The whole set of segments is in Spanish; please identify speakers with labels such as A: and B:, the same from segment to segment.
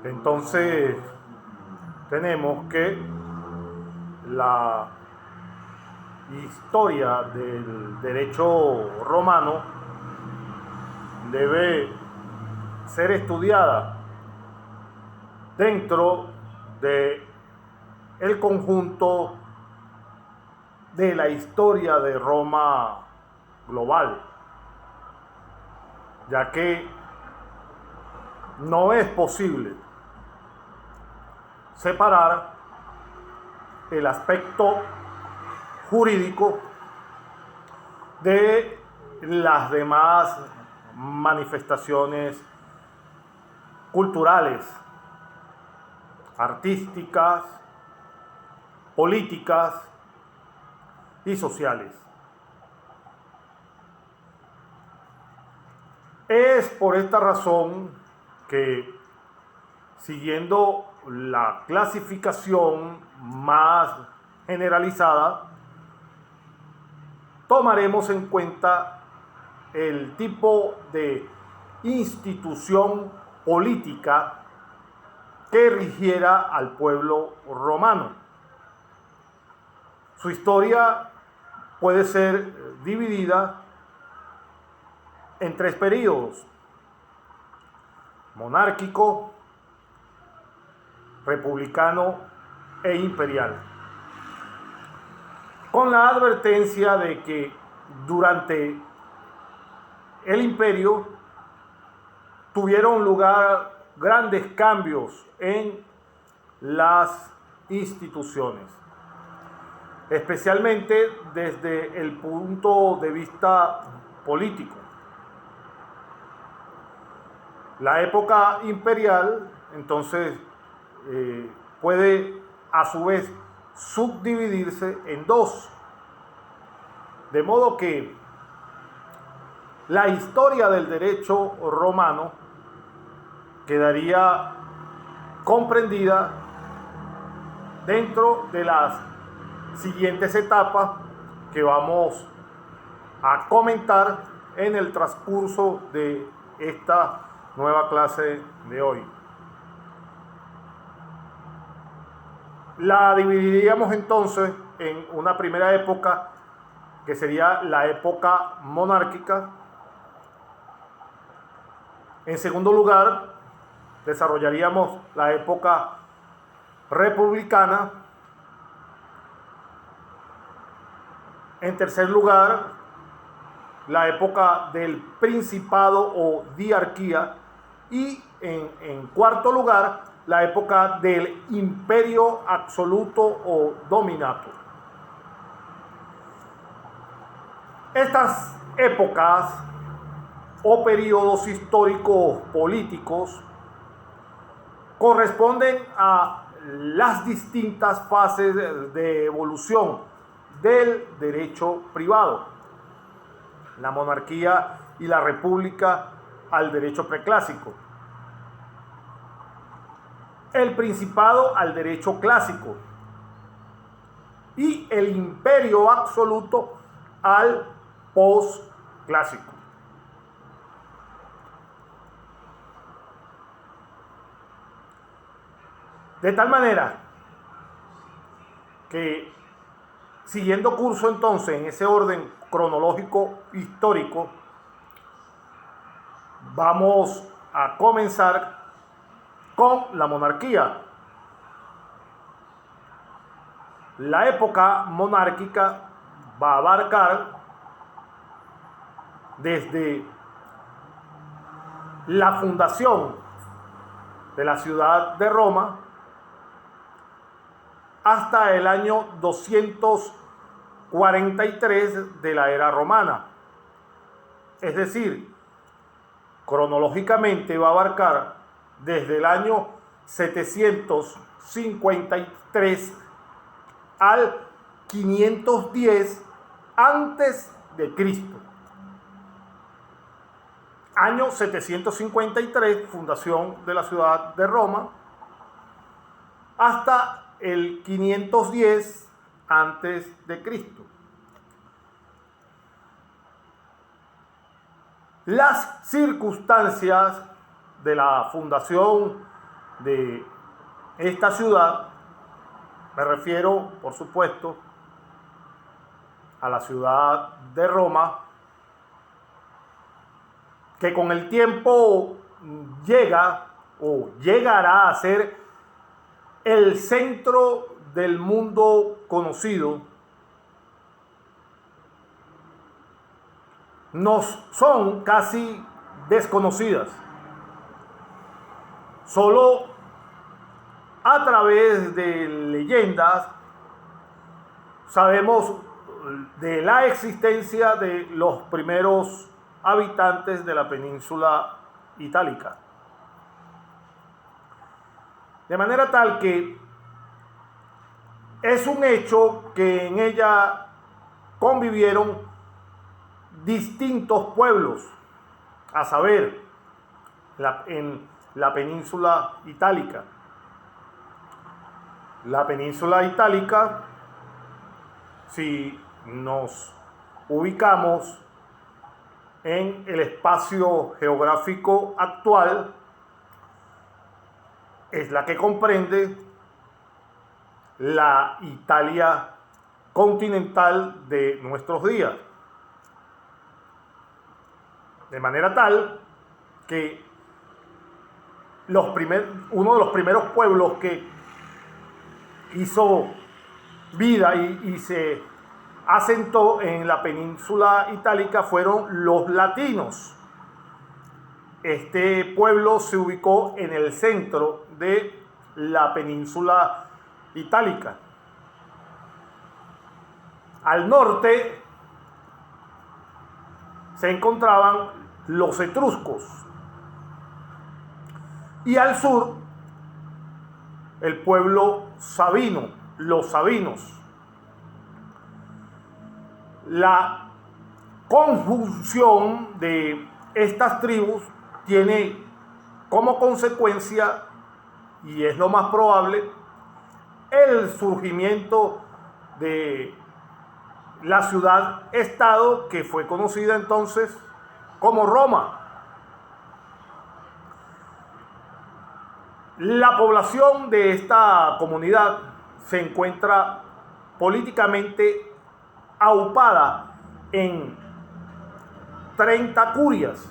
A: Entonces tenemos que la historia del derecho romano debe ser estudiada dentro de el conjunto de la historia de Roma global, ya que no es posible separar el aspecto jurídico de las demás manifestaciones culturales, artísticas, políticas y sociales. Es por esta razón que, siguiendo la clasificación más generalizada, tomaremos en cuenta el tipo de institución política que rigiera al pueblo romano. Su historia puede ser dividida en tres períodos: monárquico, republicano e imperial, con la advertencia de que durante el imperio tuvieron lugar grandes cambios en las instituciones, especialmente desde el punto de vista político. La época imperial, entonces, puede a su vez subdividirse en dos, de modo que la historia del derecho romano quedaría comprendida dentro de las siguientes etapas que vamos a comentar en el transcurso de esta nueva clase de hoy. La dividiríamos entonces en una primera época que sería la época monárquica. En segundo lugar, desarrollaríamos la época republicana. En tercer lugar, la época del principado o diarquía. Y en cuarto lugar, la época del imperio absoluto o dominato. Estas épocas o periodos históricos políticos corresponden a las distintas fases de evolución del derecho privado: la monarquía y la república al derecho preclásico, el principado al derecho clásico y el imperio absoluto al posclásico. De tal manera que, siguiendo curso entonces en ese orden cronológico histórico, vamos a comenzar con la monarquía. La época monárquica va a abarcar desde la fundación de la ciudad de Roma hasta el año 243 de la era romana. Es decir, cronológicamente va a abarcar desde el año 753 al 510 antes de Cristo. Año 753, fundación de la ciudad de Roma, hasta el 510 antes de Cristo. Las circunstancias de la fundación de esta ciudad, me refiero, por supuesto, a la ciudad de Roma, que con el tiempo llega o llegará a ser el centro del mundo conocido, nos son casi desconocidas. Solo a través de leyendas sabemos de la existencia de los primeros habitantes de la península itálica. De manera tal que es un hecho que en ella convivieron distintos pueblos, a saber, en la península itálica. La península itálica, si nos ubicamos en el espacio geográfico actual, es la que comprende la Italia continental de nuestros días. De manera tal que uno de los primeros pueblos que hizo vida y se asentó en la península itálica fueron los latinos. Este pueblo se ubicó en el centro de la península itálica. Al norte se encontraban los etruscos y al sur el pueblo sabino, los sabinos. La conjunción de estas tribus tiene como consecuencia, y es lo más probable, el surgimiento de la ciudad-estado que fue conocida entonces como Roma. La población de esta comunidad se encuentra políticamente agrupada en 30 curias.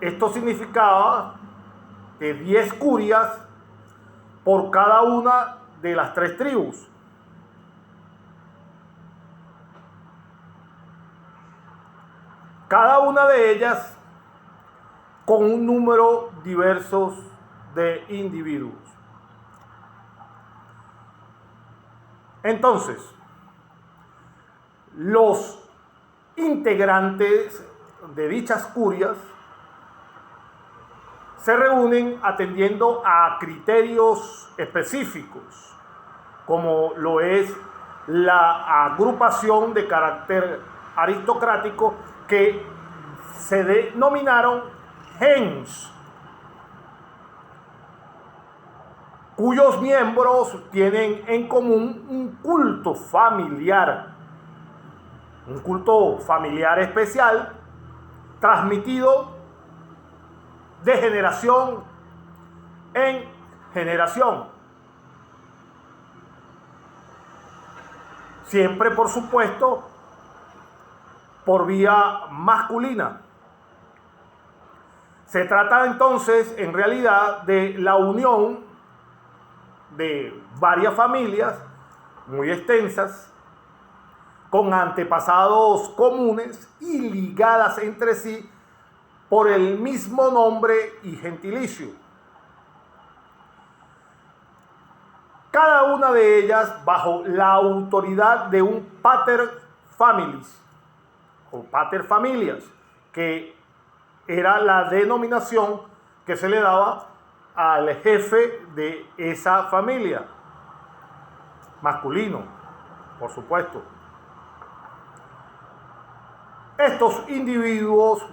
A: Esto significaba que 10 curias por cada una de las 3 tribus. Cada una de ellas con un número diverso de individuos. Entonces, los integrantes de dichas curias se reúnen atendiendo a criterios específicos, como lo es la agrupación de carácter aristocrático que se denominaron gens, cuyos miembros tienen en común un culto familiar especial, transmitido de generación en generación. Siempre, por supuesto, por vía masculina. Se trata entonces, en realidad, de la unión de varias familias muy extensas, con antepasados comunes y ligadas entre sí por el mismo nombre y gentilicio. Cada una de ellas bajo la autoridad de un pater familias o pater familias, que era la denominación que se le daba al jefe de esa familia, masculino, por supuesto. Estos individuos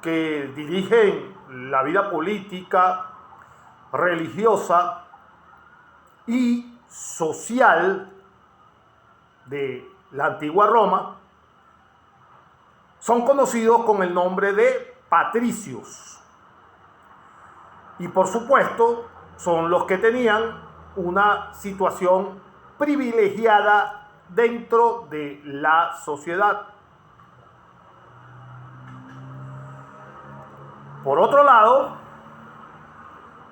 A: que dirigen la vida política, religiosa y social de la antigua Roma son conocidos con el nombre de patricios. Y por supuesto, son los que tenían una situación privilegiada dentro de la sociedad. Por otro lado,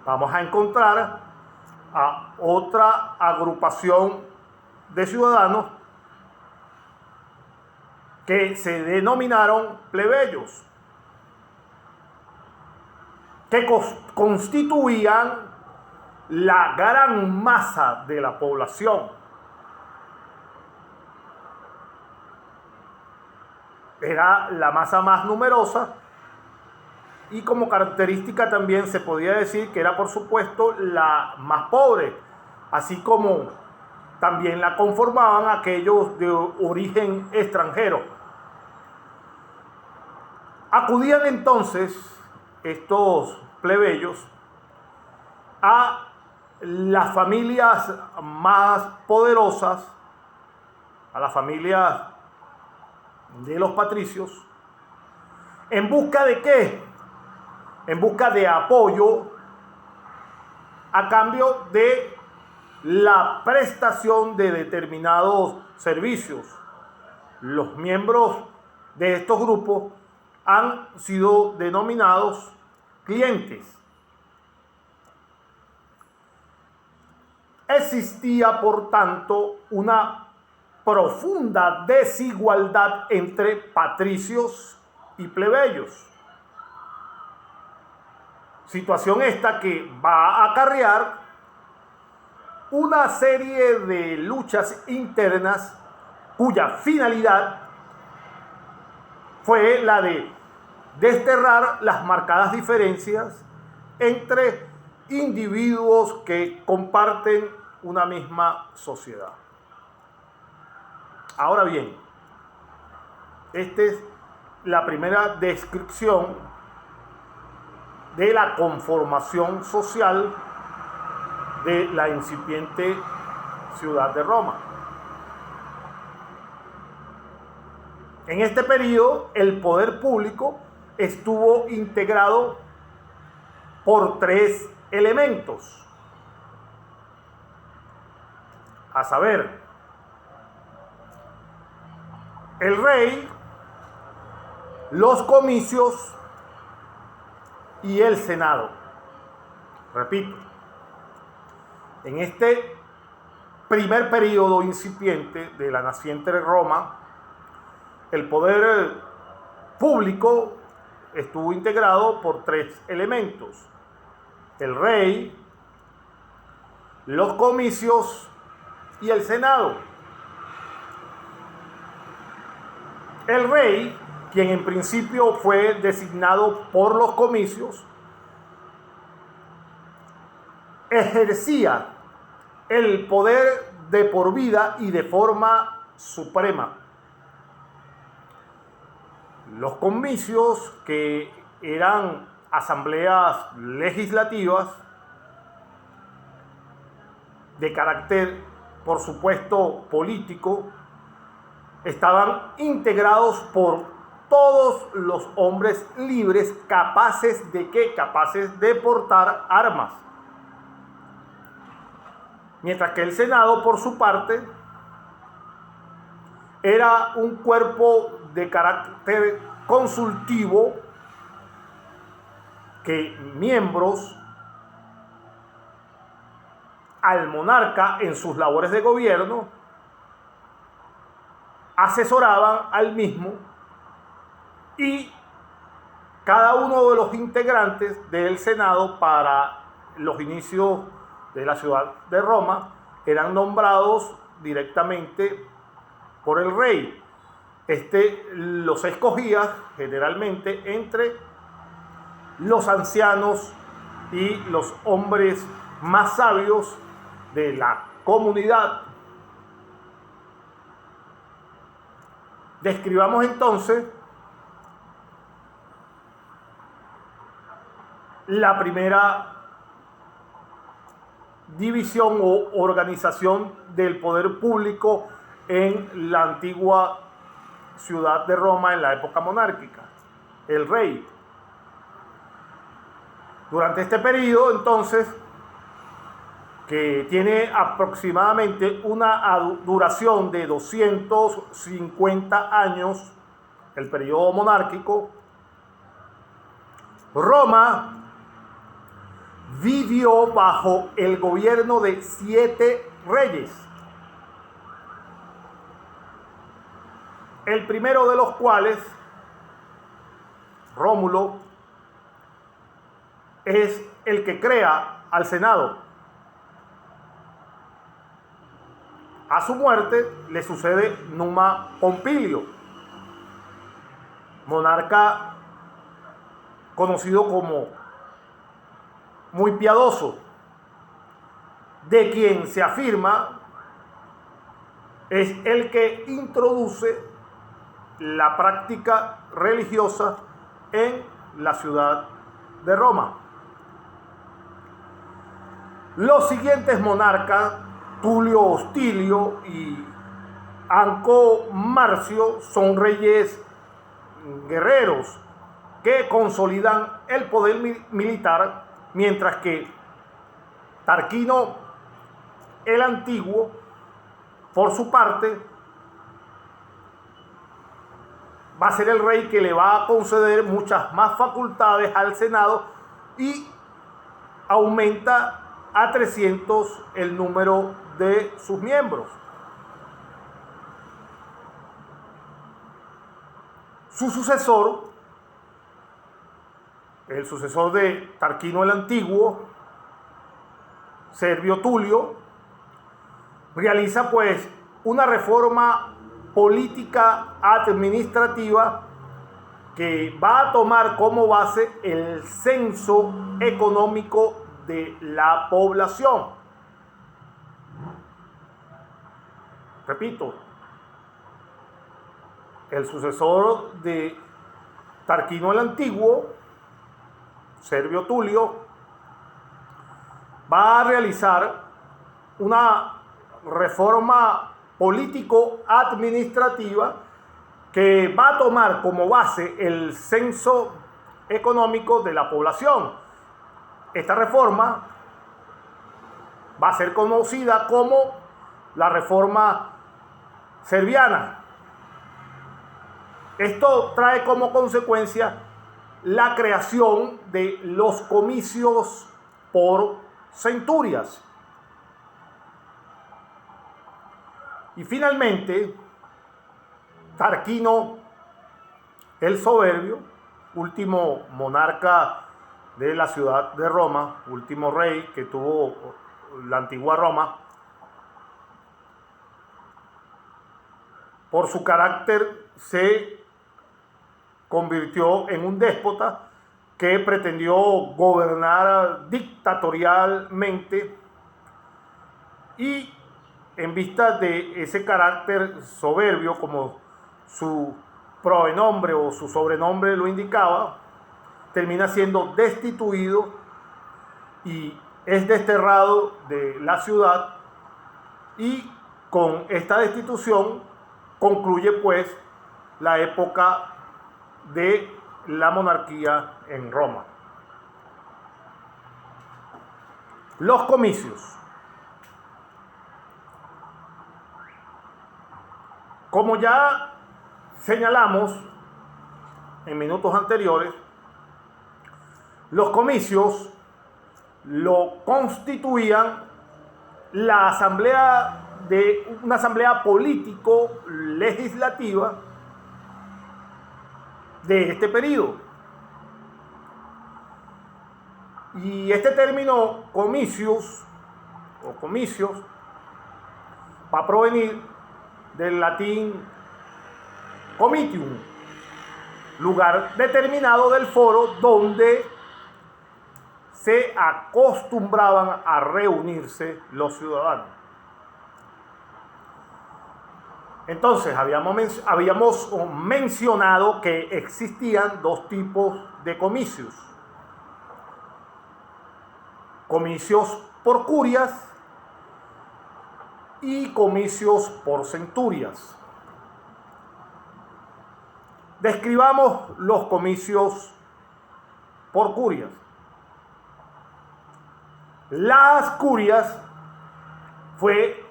A: vamos a encontrar a otra agrupación de ciudadanos que se denominaron plebeyos, que constituían la gran masa de la población. Era la masa más numerosa y como característica también se podía decir que era, por supuesto, la más pobre, así como también la conformaban aquellos de origen extranjero. Acudían entonces estos plebeyos a las familias más poderosas, a las familias de los patricios, ¿en busca de qué? En busca de apoyo a cambio de la prestación de determinados servicios. Los miembros de estos grupos han sido denominados clientes. Existía, por tanto, una profunda desigualdad entre patricios y plebeyos. Situación esta que va a acarrear una serie de luchas internas cuya finalidad fue la de desterrar las marcadas diferencias entre individuos que comparten una misma sociedad. Ahora bien, esta es la primera descripción de la conformación social de la incipiente ciudad de Roma. En este periodo, el poder público estuvo integrado por tres elementos, a saber, el rey, los comicios y el Senado. Repito, en este primer periodo incipiente de la naciente Roma, el poder público estuvo integrado por tres elementos: el rey, los comicios y el Senado. El rey, quien en principio fue designado por los comicios, ejercía el poder de por vida y de forma suprema. Los comicios, que eran asambleas legislativas de carácter, por supuesto, político, estaban integrados por todos los hombres libres capaces de ¿qué? Capaces de portar armas. Mientras que el Senado, por su parte, era un cuerpo de carácter consultivo que miembros al monarca en sus labores de gobierno asesoraban al mismo, y cada uno de los integrantes del Senado para los inicios de la ciudad de Roma eran nombrados directamente por el rey. Este los escogía generalmente entre los ancianos y los hombres más sabios de la comunidad. Describamos entonces la primera división o organización del poder público en la antigua ciudad de Roma en la época monárquica: el rey. Durante este periodo, entonces, que tiene aproximadamente una duración de 250 años, el periodo monárquico, Roma vivió bajo el gobierno de 7 reyes. El primero de los cuales, Rómulo, es el que crea al Senado. A su muerte le sucede Numa Pompilio, monarca conocido como muy piadoso, de quien se afirma es el que introduce la práctica religiosa en la ciudad de Roma. Los siguientes monarcas, Tulio Hostilio y Anco Marcio, son reyes guerreros que consolidan el poder militar, mientras que Tarquino el Antiguo, por su parte, va a ser el rey que le va a conceder muchas más facultades al Senado y aumenta a 300 el número de sus miembros. Su sucesor, el sucesor de Tarquino el Antiguo, Servio Tulio, realiza pues una reforma política administrativa que va a tomar como base el censo económico de la población. Repito, el sucesor de Tarquino el Antiguo, Servio Tulio, va a realizar una reforma político-administrativa que va a tomar como base el censo económico de la población. Esta reforma va a ser conocida como la reforma serviana. Esto trae como consecuencia la creación de los comicios por centurias. Y finalmente, Tarquino el Soberbio, último monarca de la ciudad de Roma, último rey que tuvo la antigua Roma, por su carácter se convirtió en un déspota que pretendió gobernar dictatorialmente, y en vista de ese carácter soberbio, como su pronombre o su sobrenombre lo indicaba, termina siendo destituido y es desterrado de la ciudad, y con esta destitución concluye pues la época de la monarquía en Roma. Los comicios. Como ya señalamos en minutos anteriores, los comicios lo constituían la asamblea de una asamblea político-legislativa de este periodo. Y este término comicius o comicios va a provenir del latín comitium, lugar determinado del foro donde se acostumbraban a reunirse los ciudadanos. Entonces, habíamos mencionado que existían dos tipos de comicios. Comicios por curias y comicios por centurias. Describamos los comicios por curias. Las curias fue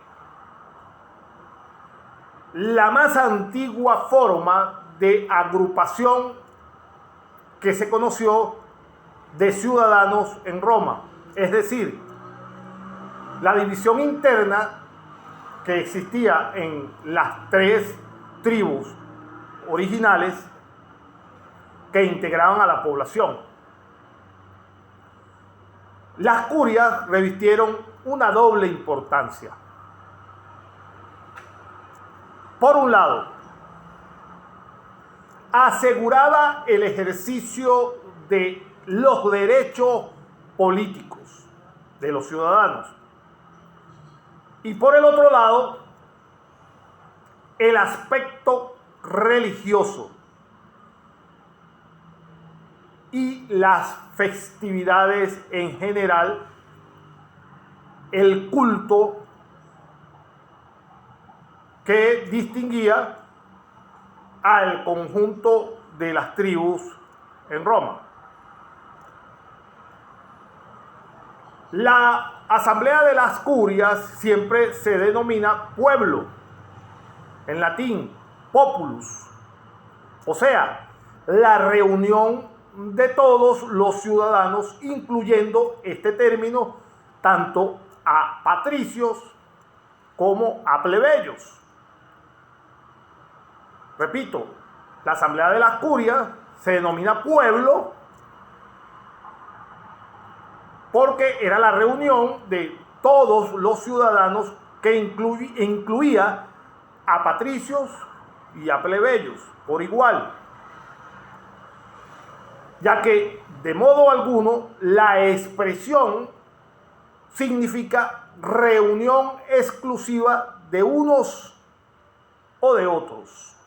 A: la más antigua forma de agrupación que se conoció de ciudadanos en Roma. Es decir, la división interna que existía en las tres tribus originales que integraban a la población. Las curias revistieron una doble importancia. Por un lado, aseguraba el ejercicio de los derechos políticos de los ciudadanos. Y por el otro lado, el aspecto religioso y las festividades en general, el culto que distinguía al conjunto de las tribus en Roma. La asamblea de las curias siempre se denomina pueblo, en latín populus, o sea, la reunión de todos los ciudadanos, incluyendo este término tanto a patricios como a plebeyos. Repito, la asamblea de las curias se denomina pueblo porque era la reunión de todos los ciudadanos que incluía a patricios y a plebeyos por igual, ya que de modo alguno la expresión significa reunión exclusiva de unos o de otros.